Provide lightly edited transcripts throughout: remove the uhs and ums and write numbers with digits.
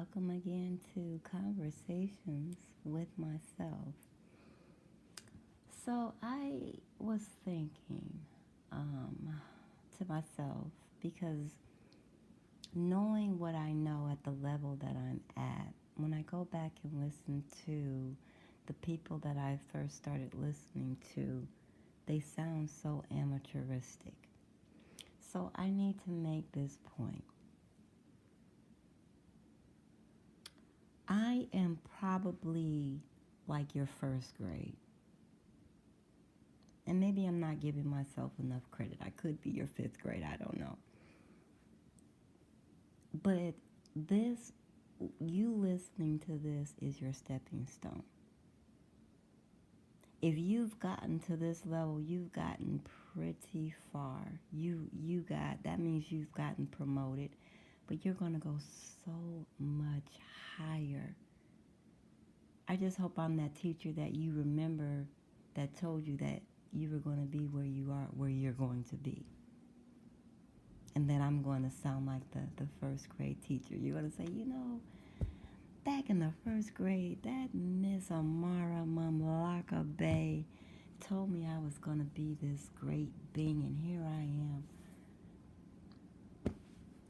welcome again to Conversations with Myself. So, I was thinking um, to myself because knowing what I know at the level that I'm at, when I go back and listen to the people that I first started listening to, they sound so amateuristic. So, I need to make this point. I am probably like your first grade. And maybe I'm not giving myself enough credit. I could be your fifth grade. I don't know. But this, you listening to this is your stepping stone. If you've gotten to this level, you've gotten pretty far. You got, that means you've gotten promoted, but you're going to go so much higher. I just hope I'm that teacher that you remember that told you that you were going to be where you are, where you're going to be. And then I'm going to sound like the first grade teacher. You're going to say, back in the first grade, that Miss Amara Mamlaka Bay told me I was going to be this great being, and here I am.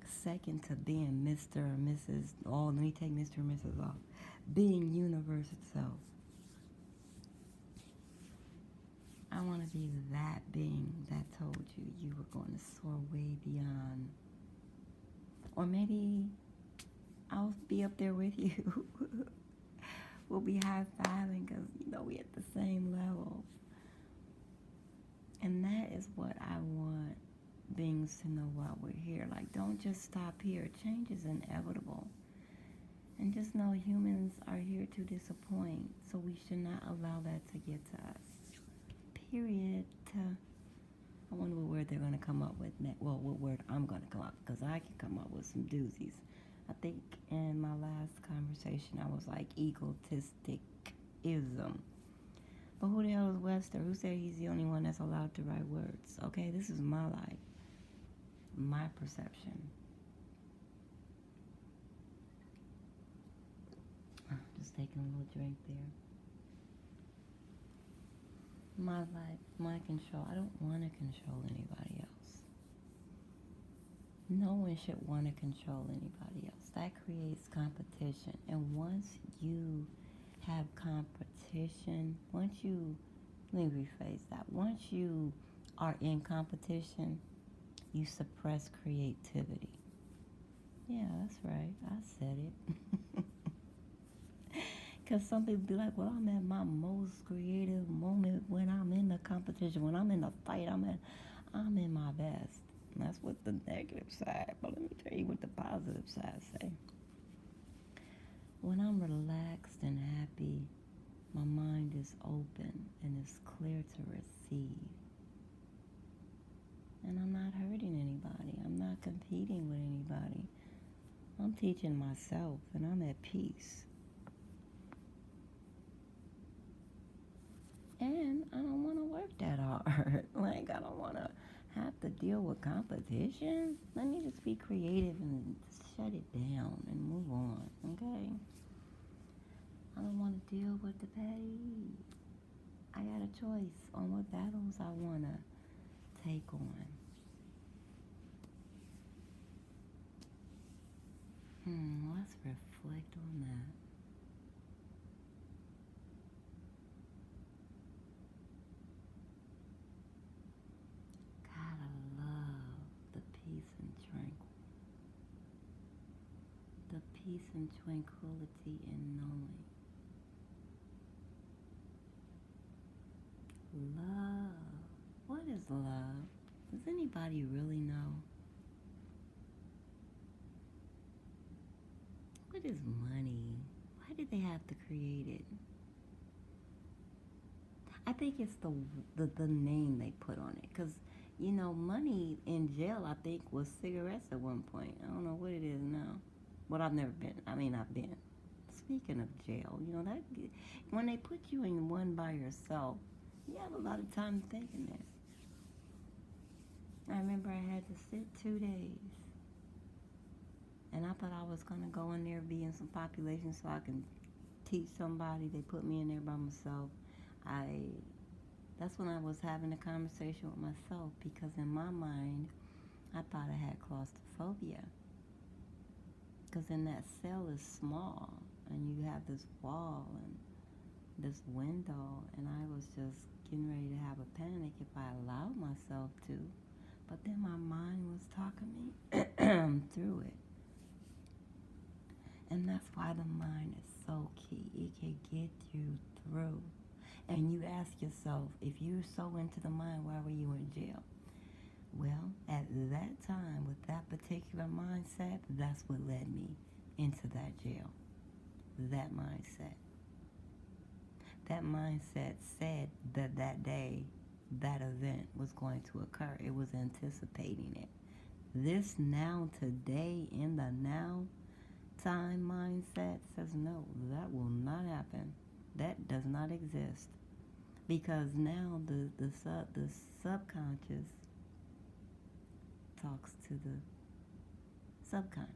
Second to being Mr. or Mrs. Oh, let me take Mr. or Mrs. off. Being universe itself. I want to be that being that told you you were going to soar way beyond. Or maybe I'll be up there with you. We'll be high-fiving because, we at the same level. And that is what I want beings to know while we're here. Like, don't just stop here. Change is inevitable. And just know humans are here to disappoint. So we should not allow that to get to us. Period. I wonder what word they're going to come up with next. Well, what word I'm going to come up, because I can come up with some doozies. I think in my last conversation I was like egotisticism. But who the hell is Webster? Who said he's the only one that's allowed to write words? Okay, this is my life, my perception. Just taking a little drink there. My life, my control. I don't want to control anybody else. No one should want to control anybody else. That creates competition. And once you have competition, let me rephrase that. Once you are in competition, you suppress creativity. Yeah, that's right. I said it. Because some people be like, well, I'm at my most creative moment when I'm in the competition. When I'm in the fight, I'm in my best. And that's what the negative side. But let me tell you what the positive side say. When I'm relaxed and happy, my mind is open and is clear to receive. And I'm not hurting anybody. I'm not competing with anybody. I'm teaching myself, and I'm at peace. And I don't want to work that hard. Like, I don't want to have to deal with competition. Let me just be creative and shut it down and move on, okay? I don't want to deal with the petty. I got a choice on what battles I want to take on. Let's reflect on that. God, I love the peace and tranquility in knowing. Love. What is love? Does anybody really know? What is money? Why did they have to create it? I think it's the name they put on it. Because, money in jail, I think, was cigarettes at one point. I don't know what it is now. But I've never been. I've been. Speaking of jail, that when they put you in one by yourself, you have a lot of time thinking that. I remember I had to sit 2 days. And I thought I was going to go in there, be in some population so I can teach somebody. They put me in there by myself. I That's when I was having a conversation with myself, because in my mind, I thought I had claustrophobia. Because in that cell is small, and you have this wall and this window, and I was just getting ready to have a panic if I allowed myself to. But then my mind was talking me through it. And that's why the mind is so key. It can get you through. And you ask yourself, if you're so into the mind, why were you in jail? Well, at that time, with that particular mindset, that's what led me into that jail. That mindset. That mindset said that that day, that event was going to occur. It was anticipating it. This now, today, in the now time mindset says, no, that will not happen. That does not exist. Because now the subconscious talks to the subconscious.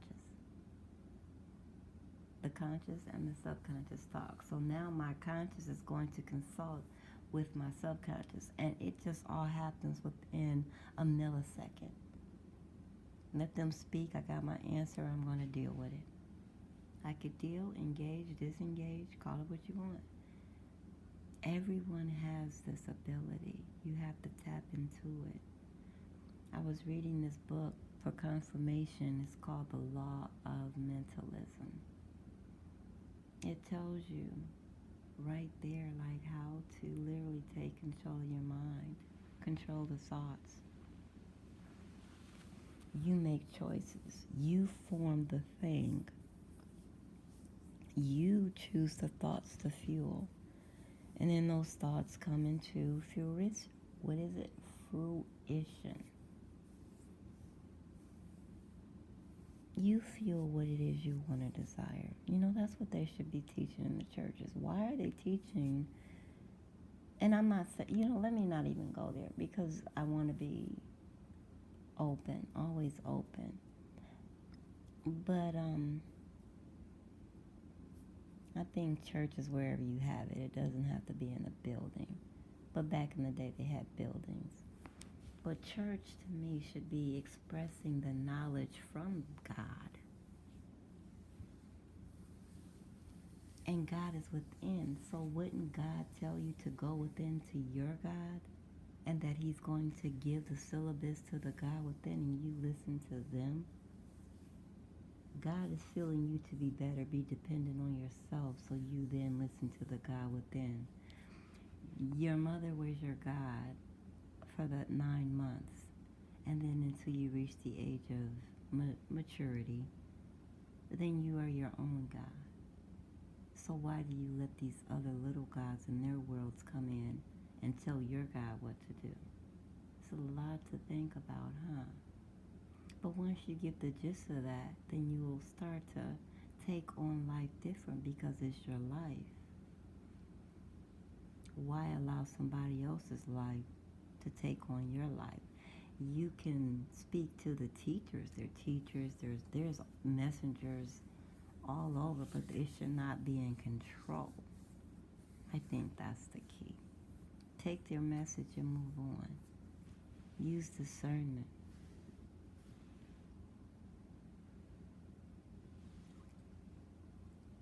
The conscious and the subconscious talk. So now my conscious is going to consult with my subconscious, and it just all happens within a millisecond. Let them speak. I got my answer. I'm going to deal with it. I could deal, engage, disengage, call it what you want. Everyone has this ability. You have to tap into it. I was reading this book for confirmation. It's called The Law of Mentalism. It tells you right there, like, how to literally take control of your mind, control the thoughts. You make choices. You form the thing. You choose the thoughts to fuel. And then those thoughts come into fruition. What is it? Fruition. You feel what it is you want to desire. You know, that's what they should be teaching in the churches. Why are they teaching? And I'm not saying, let me not even go there, because I want to be open, always open. But I think church is wherever you have it. It doesn't have to be in a building. But back in the day, they had buildings. But church, to me, should be expressing the knowledge from God. And God is within. So wouldn't God tell you to go within to your God? And that he's going to give the syllabus to the God within, and you listen to them? God is feeling you to be better. Be dependent on yourself, so you then listen to the God within. Your mother was your God for the 9 months, and then until you reach the age of maturity, then you are your own God. So why do you let these other little gods and their worlds come in and tell your God what to do? It's a lot to think about, huh? But once you get the gist of that, then you will start to take on life different, because it's your life. Why allow somebody else's life to take on your life? You can speak to the teachers. They're teachers. There's messengers all over, but it should not be in control. I think that's the key. Take their message and move on. Use discernment.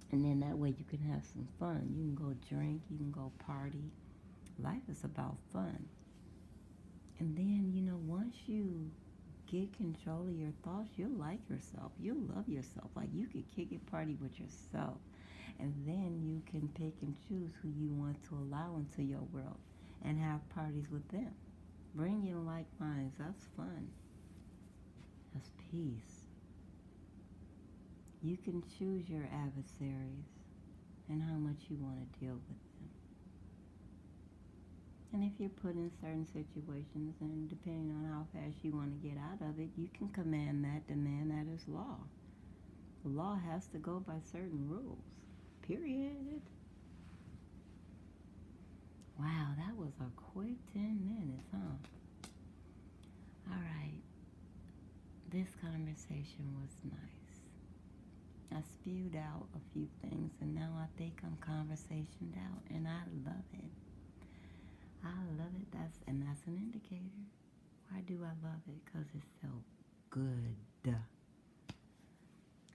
And then that way you can have some fun. You can go drink, you can go party. Life is about fun. And then, once you get control of your thoughts, you'll like yourself. You'll love yourself. Like, you could kick it party with yourself. And then you can pick and choose who you want to allow into your world and have parties with them. Bring in like minds. That's fun. That's peace. You can choose your adversaries and how much you want to deal with them. And if you're put in certain situations, and depending on how fast you want to get out of it, you can command that, demand that as law. Law has to go by certain rules. Period. Wow, that was a quick 10 minutes, huh? All right. This conversation was nice. I spewed out a few things, and now I think I'm conversationed out, and I love it. I love it. That's an indicator. Why do I love it? Because it's so good.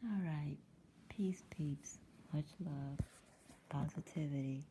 All right. Peace, peeps. Much love. Positivity.